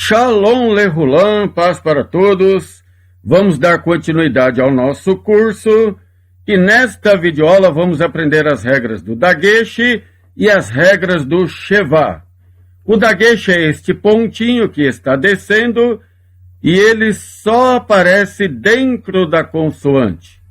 Shalom Lehulam, paz para todos. Vamos dar continuidade ao nosso curso e nesta videoaula vamos aprender as regras do Dagesh e as regras do Sheva. O Dagesh é este pontinho que está descendo e ele só aparece dentro da consoante,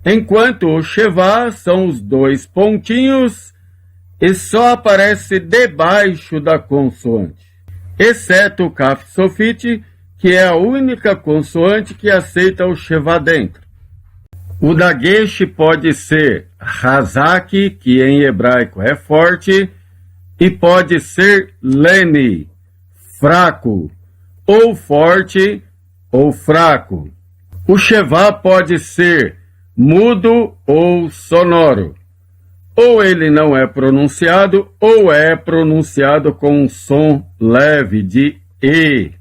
enquanto o Sheva são os dois pontinhos e só aparece debaixo da consoante, exceto o Kaf Sofit, que é a única consoante que aceita o Sheva dentro. O Dagesh pode ser Hazak, que em hebraico é forte, e pode ser Leni, fraco, ou forte ou fraco. O Sheva pode ser mudo ou sonoro. Ou ele não é pronunciado, ou é pronunciado com um som leve de E.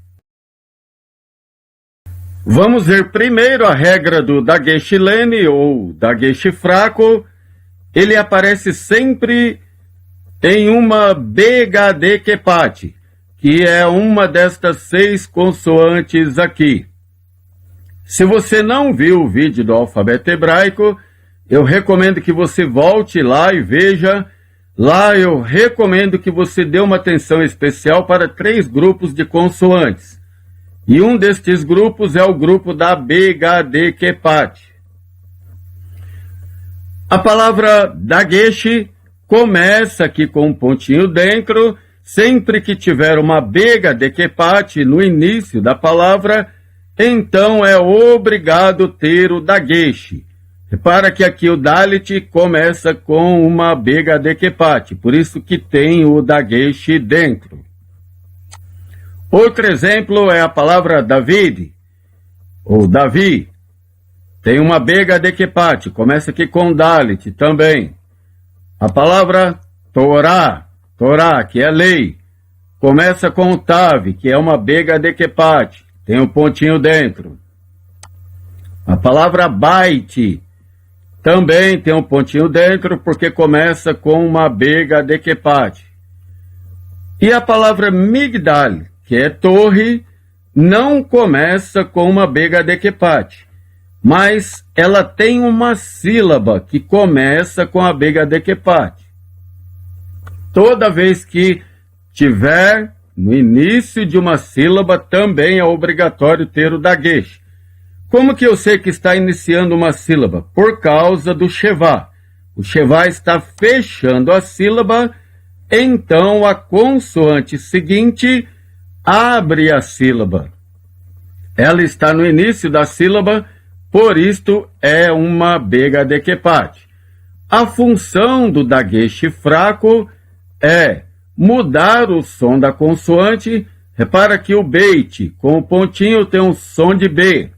Vamos ver primeiro a regra do Dagesh Leni, ou Dagesh fraco. Ele aparece sempre em uma BHD Kepat, que é uma destas 6 consoantes aqui. Se você não viu o vídeo do alfabeto hebraico, eu recomendo que você volte lá e veja. Lá eu recomendo que você dê uma atenção especial para 3 grupos de consoantes. E um destes grupos é o grupo da BHD Kepat. A palavra Dagesh começa aqui com um pontinho dentro. Sempre que tiver uma BHD Kepat no início da palavra, então é obrigado ter o Dagesh. Repara que aqui o Dalit começa com uma BHD Kepat, por isso que tem o Dagesh dentro. Outro exemplo é a palavra David, ou Davi. Tem uma BHD Kepat, começa aqui com Dalit também. A palavra Torá, que é lei, começa com o Tav, que é uma BHD Kepat, tem um pontinho dentro. A palavra Bait também tem um pontinho dentro, porque começa com uma BHD Kepat. E a palavra Migdal, que é torre, não começa com uma BHD Kepat, mas ela tem uma sílaba que começa com a BHD Kepat. Toda vez que tiver no início de uma sílaba, também é obrigatório ter o Dagesh. Como que eu sei que está iniciando uma sílaba? Por causa do Sheva. O Sheva está fechando a sílaba, então a consoante seguinte abre a sílaba. Ela está no início da sílaba, por isto é uma BHD Kepat. A função do Dagesh fraco é mudar o som da consoante. Repara que o Beit, com o pontinho, tem um som de B.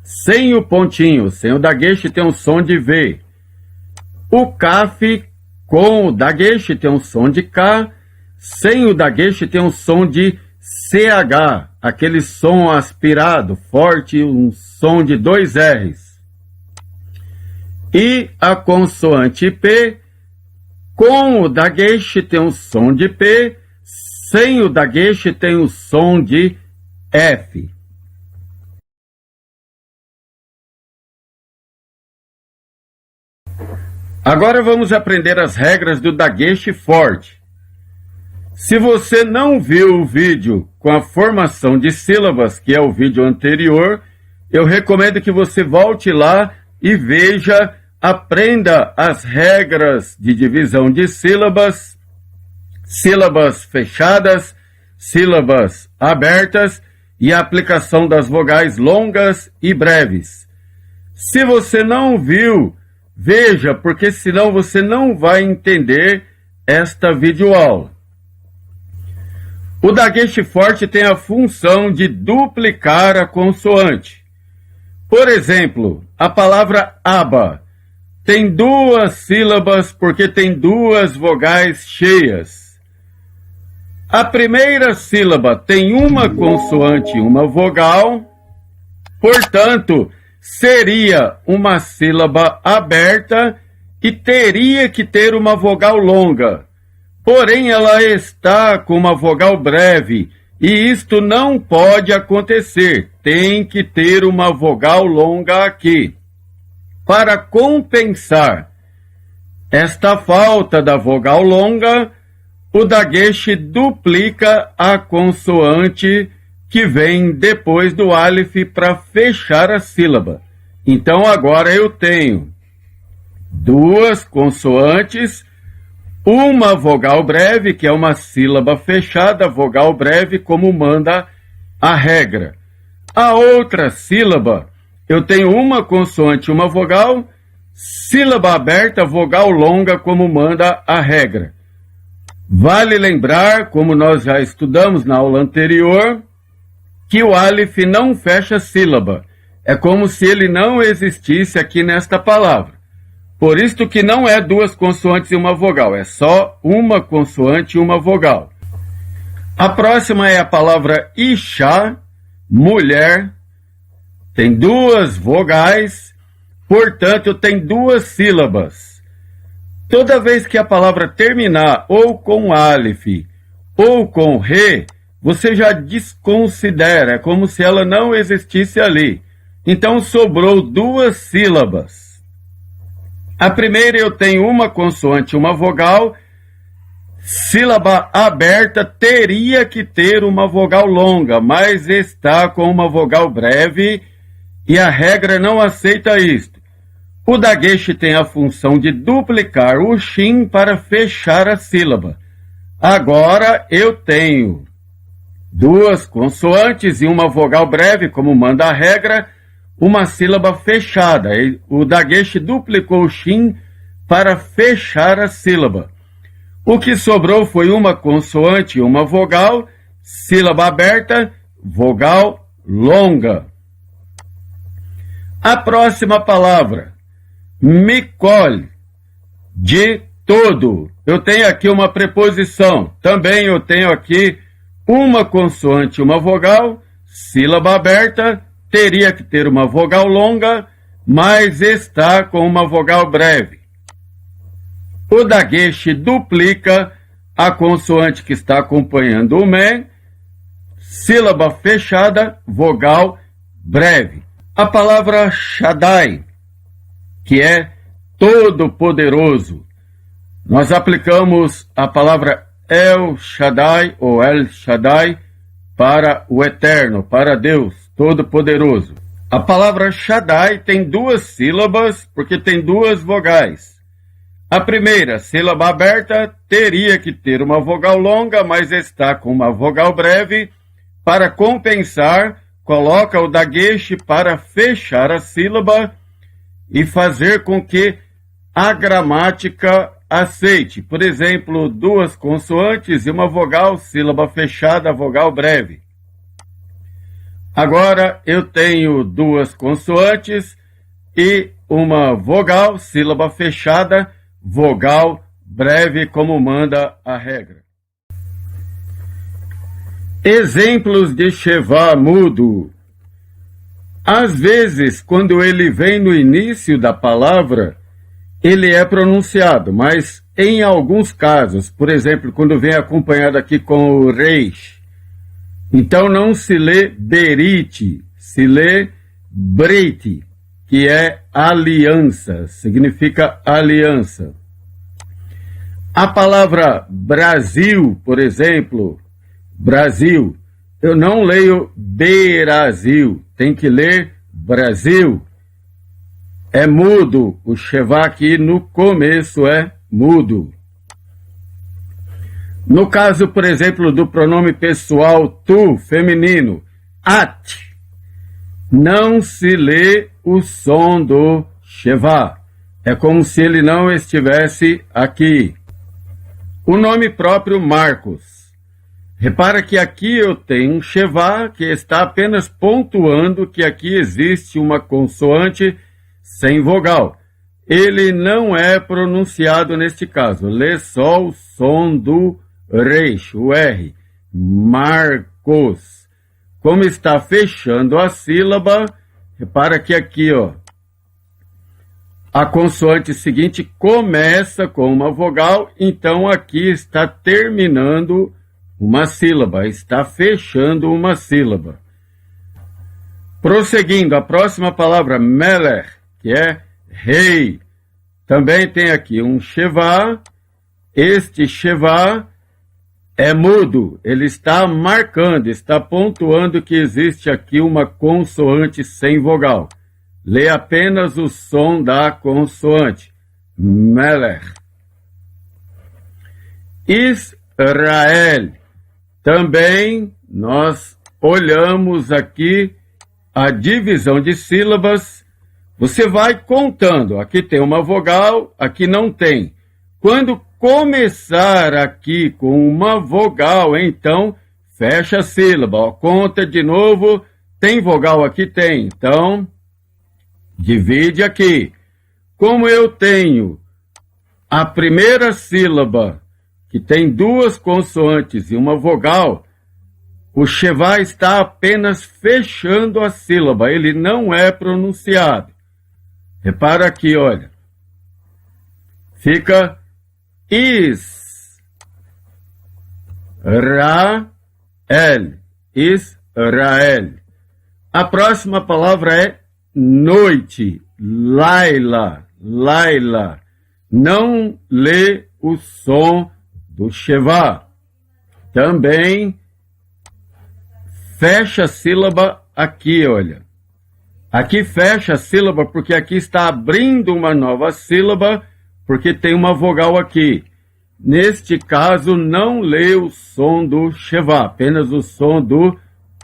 Sem o pontinho, sem o Dagesh, tem um som de V. O Kaf, com o Dagesh, tem um som de K. Sem o Dagesh, tem um som de CH, aquele som aspirado, forte, um som de 2 R's. E a consoante P, com o Dagesh tem um som de P, sem o Dagesh tem um som de F. Agora vamos aprender as regras do Dagesh forte. Se você não viu o vídeo com a formação de sílabas, que é o vídeo anterior, eu recomendo que você volte lá e veja, aprenda as regras de divisão de sílabas, sílabas fechadas, sílabas abertas e a aplicação das vogais longas e breves. Se você não viu, veja, porque senão você não vai entender esta videoaula. O Dagesh forte tem a função de duplicar a consoante. Por exemplo, a palavra aba tem 2 sílabas porque tem 2 vogais cheias. A primeira sílaba tem uma consoante e uma vogal, portanto, seria uma sílaba aberta e teria que ter uma vogal longa. Porém, ela está com uma vogal breve E isto não pode acontecer, tem que ter uma vogal longa aqui. Para compensar esta falta da vogal longa, o Dagesh duplica a consoante que vem depois do Aleph para fechar a sílaba. Então agora eu tenho duas consoantes, uma vogal breve, que é uma sílaba fechada, vogal breve, como manda a regra. A outra sílaba, eu tenho uma consoante e uma vogal, sílaba aberta, vogal longa, como manda a regra. Vale lembrar, como nós já estudamos na aula anterior, que o Aleph não fecha sílaba. É como se ele não existisse aqui nesta palavra. Por isso que não é duas consoantes e uma vogal, é só uma consoante e uma vogal. A próxima é a palavra Isha, mulher. Tem duas vogais, portanto tem duas sílabas. Toda vez que a palavra terminar ou com Aleph ou com Re, você já desconsidera, é como se ela não existisse ali. Então sobrou duas sílabas. A primeira eu tenho uma consoante e uma vogal. Sílaba aberta teria que ter uma vogal longa, mas está com uma vogal breve e a regra não aceita isto. O Dagesh tem a função de duplicar o Shin para fechar a sílaba. Agora eu tenho duas consoantes e uma vogal breve, como manda a regra, uma sílaba fechada. O Dagesh duplicou o Shin para fechar a sílaba. O que sobrou foi uma consoante e uma vogal, sílaba aberta, vogal longa. A próxima palavra, Mikol, de todo. Eu tenho aqui uma preposição. Também eu tenho aqui uma consoante e uma vogal, sílaba aberta, teria que ter uma vogal longa, mas está com uma vogal breve. O Dagesh duplica a consoante que está acompanhando o Men, sílaba fechada, vogal breve. A palavra Shaddai, que é todo-poderoso. Nós aplicamos a palavra El Shaddai ou El Shaddai para o Eterno, para Deus Todo-Poderoso. A palavra Shaddai tem duas sílabas porque tem duas vogais. A primeira, sílaba aberta, teria que ter uma vogal longa, mas está com uma vogal breve. Para compensar, coloca o Dagesh para fechar a sílaba e fazer com que a gramática aceite. Por exemplo, duas consoantes e uma vogal, sílaba fechada, vogal breve. Agora eu tenho duas consoantes e uma vogal, sílaba fechada, vogal breve, como manda a regra. Exemplos de Shevá mudo. Às vezes, quando ele vem no início da palavra, ele é pronunciado, mas em alguns casos, por exemplo, quando vem acompanhado aqui com o Reish, então não se lê Berit, se lê Breit, que é aliança, significa aliança. A palavra Brasil, por exemplo, Brasil, eu não leio Brasil, tem que ler Brasil. É mudo, o Shevá aqui no começo é mudo. No caso, por exemplo, do pronome pessoal tu, feminino, at, não se lê o som do Shevá. É como se ele não estivesse aqui. O nome próprio Marcos. Repara que aqui eu tenho um Shevá que está apenas pontuando que aqui existe uma consoante sem vogal. Ele não é pronunciado neste caso. Lê só o som do Reish, o R. Marcos. Como está fechando a sílaba, repara que aqui, ó, a consoante seguinte começa com uma vogal, então aqui está terminando uma sílaba, está fechando uma sílaba. Prosseguindo, a próxima palavra, melech, que é rei. Também tem aqui um shevá. Este shevá é mudo, ele está marcando, está pontuando que existe aqui uma consoante sem vogal. Lê apenas o som da consoante. Melech. Israel. Também nós olhamos aqui a divisão de sílabas. Você vai contando. Aqui tem uma vogal, aqui não tem. Quando começar aqui com uma vogal, então fecha a sílaba. Ó, conta de novo. Tem vogal aqui? Tem. Então, divide aqui. Como eu tenho a primeira sílaba, que tem duas consoantes e uma vogal, o shevá está apenas fechando a sílaba. Ele não é pronunciado. Repara aqui, olha. Fica Israel. Israel. A próxima palavra é noite. Laila. Laila. Não lê o som do shevá. Também fecha a sílaba aqui, olha. Aqui fecha a sílaba porque aqui está abrindo uma nova sílaba, porque tem uma vogal aqui. Neste caso, não lê o som do shevá, apenas o som do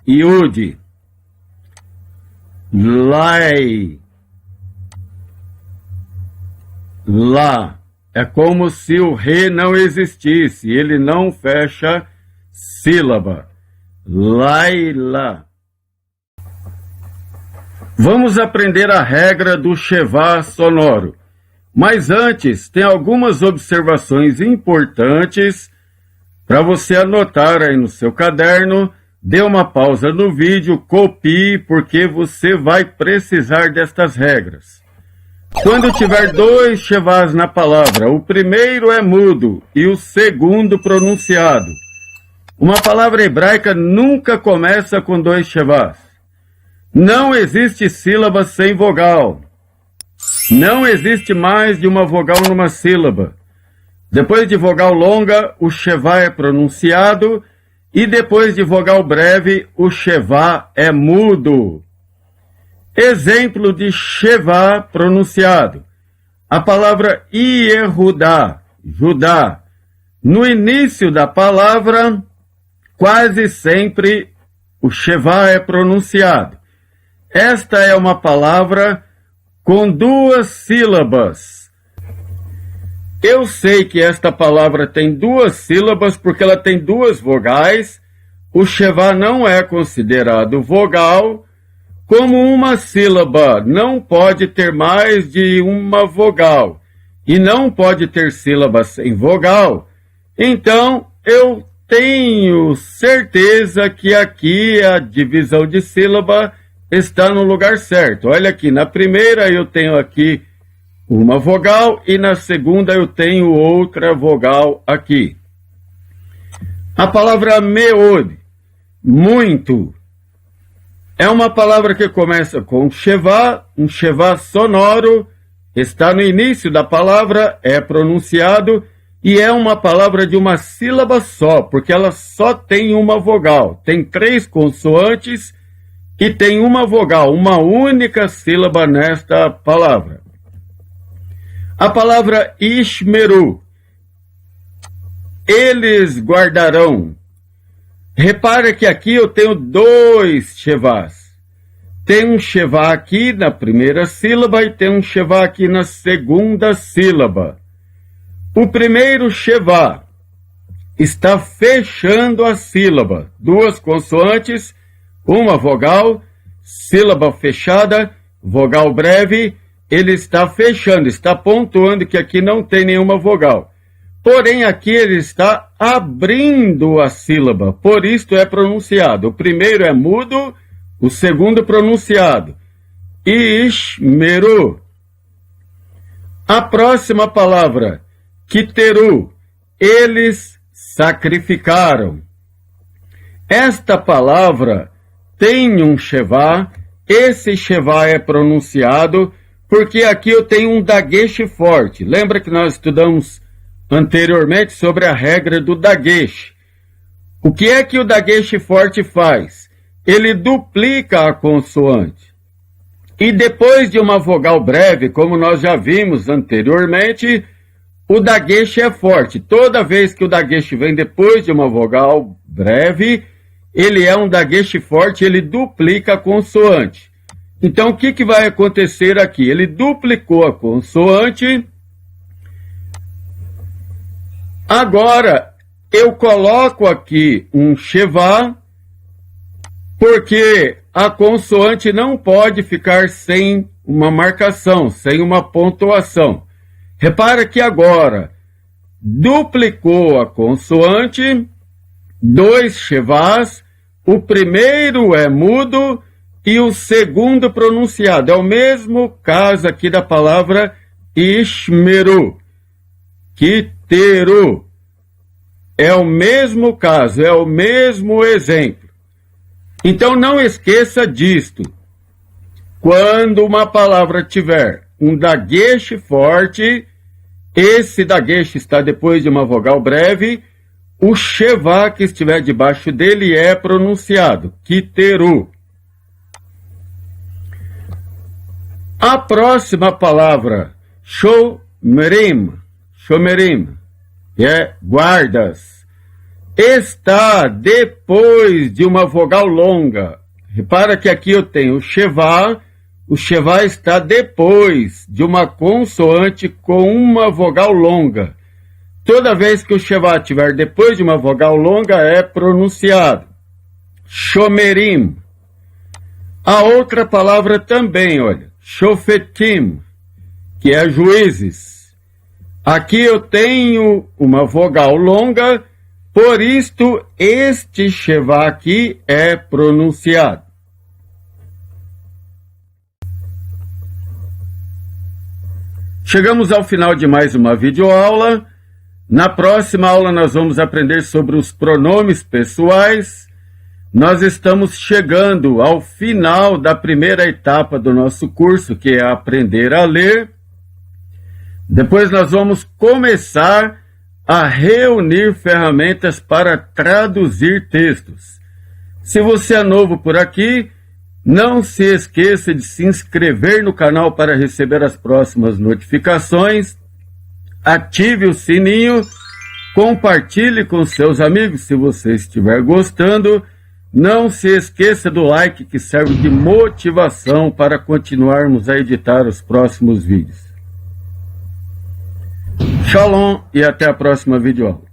iud. Lai. Lá. É como se o re não existisse, ele não fecha sílaba. Laila. Vamos aprender a regra do shevá sonoro. Mas antes, tem algumas observações importantes para você anotar aí no seu caderno. Dê uma pausa no vídeo, copie, porque você vai precisar destas regras. Quando tiver dois shevás na palavra, o primeiro é mudo e o segundo pronunciado. Uma palavra hebraica nunca começa com dois shevás. Não existe sílaba sem vogal. Não existe mais de uma vogal numa sílaba. Depois de vogal longa, o shevá é pronunciado, e depois de vogal breve, o shevá é mudo. Exemplo de shevá pronunciado. A palavra Yehudá, Judá. No início da palavra, quase sempre o shevá é pronunciado. Esta é uma palavra com duas sílabas. Eu sei que esta palavra tem duas sílabas porque ela tem duas vogais. O shevá não é considerado vogal. Como uma sílaba não pode ter mais de uma vogal e não pode ter sílaba sem vogal, então eu tenho certeza que aqui a divisão de sílaba está no lugar certo. Olha aqui, na primeira eu tenho aqui uma vogal e na segunda eu tenho outra vogal aqui. A palavra meod, muito, é uma palavra que começa com shevá, um shevá sonoro, está no início da palavra, é pronunciado, e é uma palavra de uma sílaba só, porque ela só tem uma vogal. Tem 3 consoantes e tem uma vogal, uma única sílaba nesta palavra. A palavra ishmeru, eles guardarão. Repara que aqui eu tenho 2 shevás. Tem um shevá aqui na primeira sílaba e tem um shevá aqui na segunda sílaba. O primeiro shevá está fechando a sílaba. 2 consoantes, uma vogal, sílaba fechada, vogal breve. Ele está fechando, está pontuando que aqui não tem nenhuma vogal. Porém, aqui ele está abrindo a sílaba, por isto é pronunciado. O primeiro é mudo, o segundo pronunciado. Ishmeru. A próxima palavra, kiteru. Eles sacrificaram. Esta palavra tem um Shevá, esse Shevá é pronunciado porque aqui eu tenho um daguesh forte. Lembra que nós estudamos anteriormente sobre a regra do daguesh? O que é que o daguesh forte faz? Ele duplica a consoante. E depois de uma vogal breve, como nós já vimos anteriormente, o daguesh é forte. Toda vez que o daguesh vem depois de uma vogal breve, ele é um daguesh forte, ele duplica a consoante. Então, o que vai acontecer aqui? Ele duplicou a consoante. Agora, eu coloco aqui um Shevá, porque a consoante não pode ficar sem uma marcação, sem uma pontuação. Repara que agora duplicou a consoante, 2 Shevás, o primeiro é mudo e o segundo pronunciado. É o mesmo caso aqui da palavra Ishmeru, Kiteru. É o mesmo caso, é o mesmo exemplo. Então não esqueça disto. Quando uma palavra tiver um daguesh forte, esse daguesh está depois de uma vogal breve, o Shevá que estiver debaixo dele é pronunciado, Kiteru. A próxima palavra, Shomerim, que é guardas, está depois de uma vogal longa. Repara que aqui eu tenho o Shevá está depois de uma consoante com uma vogal longa. Toda vez que o Shevá estiver depois de uma vogal longa, é pronunciado. Shomerim. A outra palavra também, olha, Shofetim, que é juízes. Aqui eu tenho uma vogal longa, por isto este Shevá aqui é pronunciado. Chegamos ao final de mais uma videoaula. Na próxima aula nós vamos aprender sobre os pronomes pessoais. Nós estamos chegando ao final da primeira etapa do nosso curso, que é aprender a ler. Depois nós vamos começar a reunir ferramentas para traduzir textos. Se você é novo por aqui, não se esqueça de se inscrever no canal para receber as próximas notificações. Ative o sininho, compartilhe com seus amigos se você estiver gostando. Não se esqueça do like, que serve de motivação para continuarmos a editar os próximos vídeos. Shalom e até a próxima videoaula.